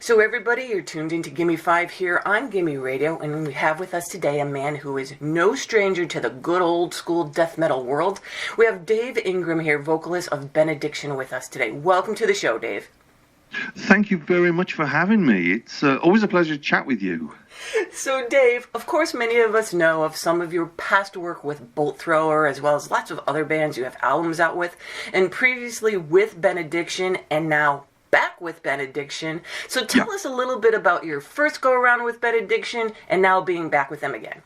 So everybody, you're tuned into Gimme Five here on Gimme Radio, and we have with us today a man who is no stranger to the good old school death metal world. We have Dave Ingram here, vocalist of Benediction, with us today. Welcome to the show, Dave. Thank you very much for having me. It's always a pleasure to chat with you. So Dave, of course many of us know of some of your past work with Bolt Thrower, as well as lots of other bands you have albums out with, and previously with Benediction, and now back with Benediction. So tell us a little bit about your first go-around with Benediction, and now being back with them again.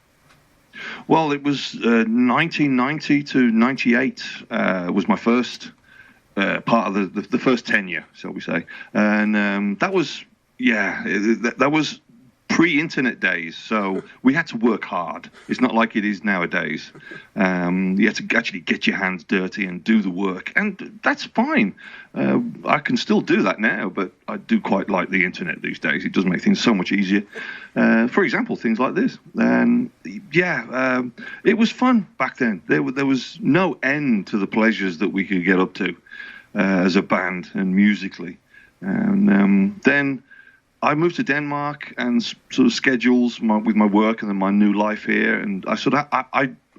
Well, it was 1990 to 98 was my first part of the first tenure, shall we say. And that was, that was pre-internet days, so we had to work hard. It's not like it is nowadays. You had to actually get your hands dirty and do the work, and that's fine. I can still do that now, but I do quite like the internet these days. It does make things so much easier. For example, things like this. It was fun back then. There was no end to the pleasures that we could get up to as a band and musically. And then I moved to Denmark and sort of schedules with my work and then my new life here, and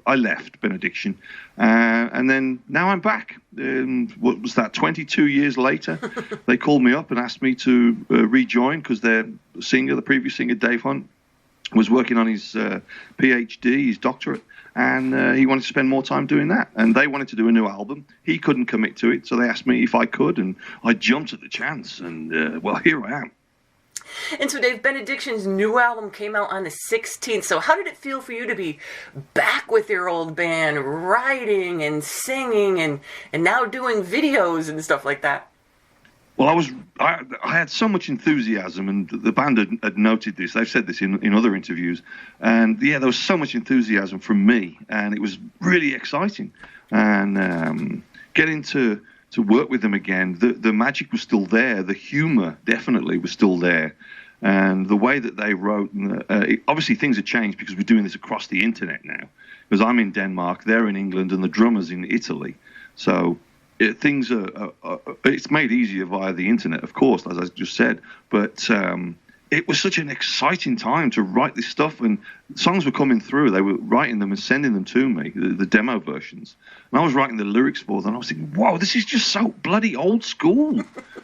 I left Benediction, and then now I'm back. What was that? 22 years later, they called me up and asked me to rejoin because their singer, the previous singer Dave Hunt, was working on his PhD, his doctorate, and he wanted to spend more time doing that. And they wanted to do a new album. He couldn't commit to it, so they asked me if I could, and I jumped at the chance. And well, here I am. And so, Dave, Benediction's new album came out on the 16th. So how did it feel for you to be back with your old band, writing and singing and now doing videos and stuff like that? Well, I had so much enthusiasm, and the band had noted this. They've said this in other interviews. And, yeah, there was so much enthusiasm from me, and it was really exciting. And getting to work with them again, the magic was still there. The humor definitely was still there. And the way that they wrote, obviously things have changed because we're doing this across the internet now. Because I'm in Denmark, they're in England, and the drummer's in Italy. So things it's made easier via the internet, of course, as I just said. But it was such an exciting time to write this stuff, and songs were coming through. They were writing them and sending them to me, the demo versions. And I was writing the lyrics for them, and I was thinking, wow, this is just so bloody old school.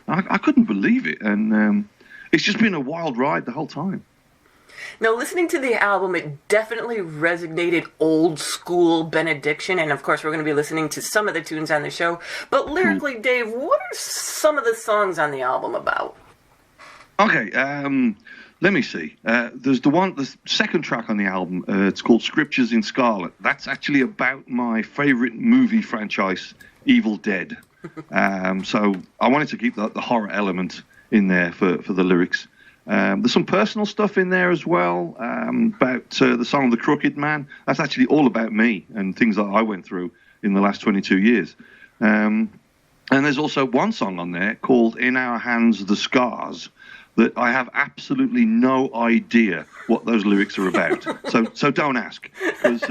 I couldn't believe it. And it's just been a wild ride the whole time. Now, listening to the album, it definitely resonated old school Benediction, and of course we're going to be listening to some of the tunes on the show. But lyrically, Dave, what are some of the songs on the album about? Okay, let me see. There's the second track on the album. It's called Scriptures in Scarlet. That's actually about my favorite movie franchise, Evil Dead. So I wanted to keep the horror element in there for the lyrics. There's some personal stuff in there as well, about the song The Crooked Man. That's actually all about me and things that I went through in the last 22 years. And there's also one song on there called In Our Hands the Scars, that I have absolutely no idea what those lyrics are about. So don't ask, because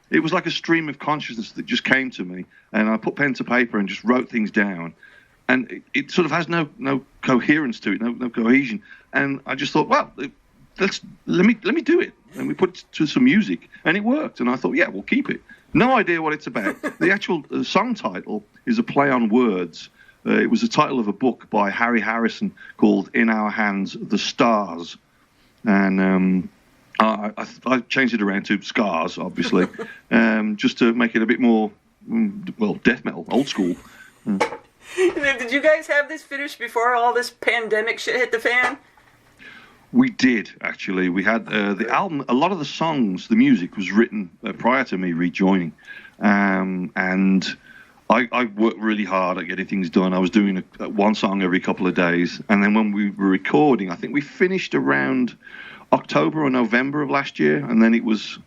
it was like a stream of consciousness that just came to me, and I put pen to paper and just wrote things down, and it sort of has no coherence to it, no cohesion. And I just thought, well, let me do it, and we put it to some music, and it worked. And I thought, yeah, we'll keep it. No idea what it's about. The actual song title is a play on words. It was the title of a book by Harry Harrison called In Our Hands the Stars. And I changed it around to Scars, obviously, just to make it a bit more, death metal, old school. Did you guys have this finished before all this pandemic shit hit the fan? We did, actually. We had the album, a lot of the songs, the music was written prior to me rejoining. And I worked really hard at getting things done. I was doing one song every couple of days. And then when we were recording, I think we finished around October or November of last year. And then it was,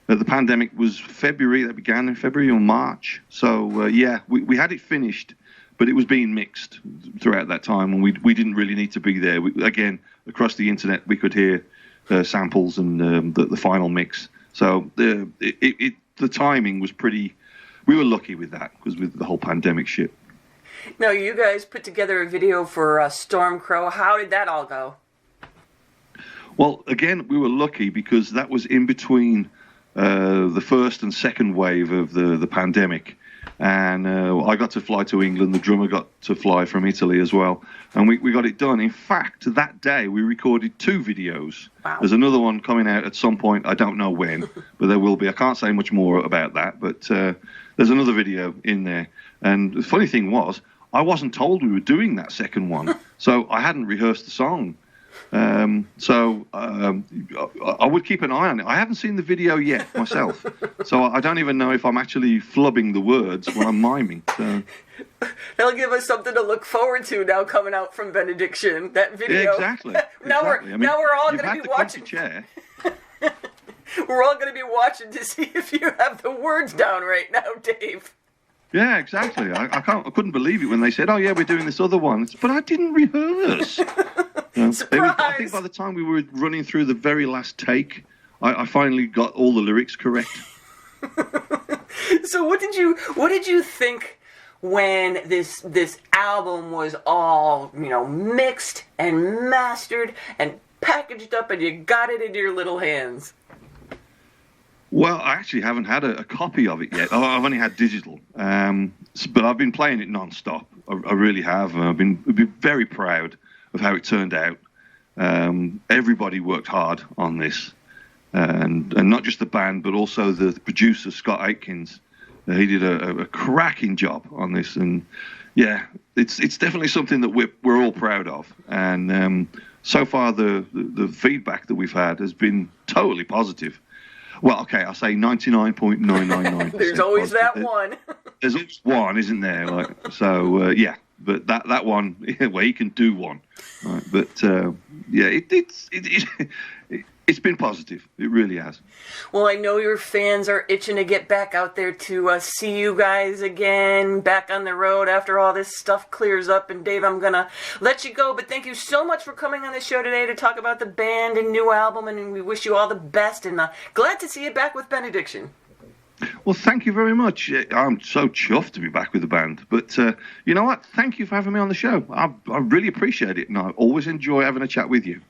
the pandemic was February, that began in February or March. So, we had it finished, but it was being mixed throughout that time. And we didn't really need to be there. Again, across the internet, we could hear samples and the final mix. So the timing was pretty... We were lucky with that, because with the whole pandemic shit. Now, you guys put together a video for Stormcrow. How did that all go? Well, again, we were lucky because that was in between the first and second wave of the pandemic. And I got to fly to England. The drummer got to fly from Italy as well. And we got it done. In fact, that day we recorded 2 videos. Wow. There's another one coming out at some point. I don't know when, but there will be. I can't say much more about that. But there's another video in there. And the funny thing was, I wasn't told we were doing that second one. So I hadn't rehearsed the song. I would keep an eye on it. I haven't seen the video yet myself, so I don't even know if I'm actually flubbing the words when I'm miming. So. That'll give us something to look forward to now coming out from Benediction. That video. Yeah, exactly. now we're all going to be watching. Chair. We're all going to be watching to see if you have the words down right now, Dave. Yeah, exactly. I couldn't believe it when they said, "Oh yeah, we're doing this other one," but I didn't rehearse. Surprise! I think by the time we were running through the very last take, I finally got all the lyrics correct. So what did you think when this album was all, mixed and mastered and packaged up and you got it into your little hands? Well, I actually haven't had a copy of it yet. I've only had digital, but I've been playing it non-stop. I really have. I've been very proud of how it turned out. Everybody worked hard on this, and not just the band, but also the producer, Scott Aitkins. He did a cracking job on this, and yeah, it's definitely something that we're all proud of. And so far, the feedback that we've had has been totally positive. Well, okay, I'll say 99.999%. There's always that one. There's always one, isn't there? Yeah, but that one, well, he can do one. Right? But yeah, it's been positive. It really has. Well, I know your fans are itching to get back out there to see you guys again, back on the road after all this stuff clears up. And Dave, I'm going to let you go, but thank you so much for coming on the show today to talk about the band and new album, and we wish you all the best, and glad to see you back with Benediction. Well, thank you very much. I'm so chuffed to be back with the band. But you know what? Thank you for having me on the show. I really appreciate it, and I always enjoy having a chat with you.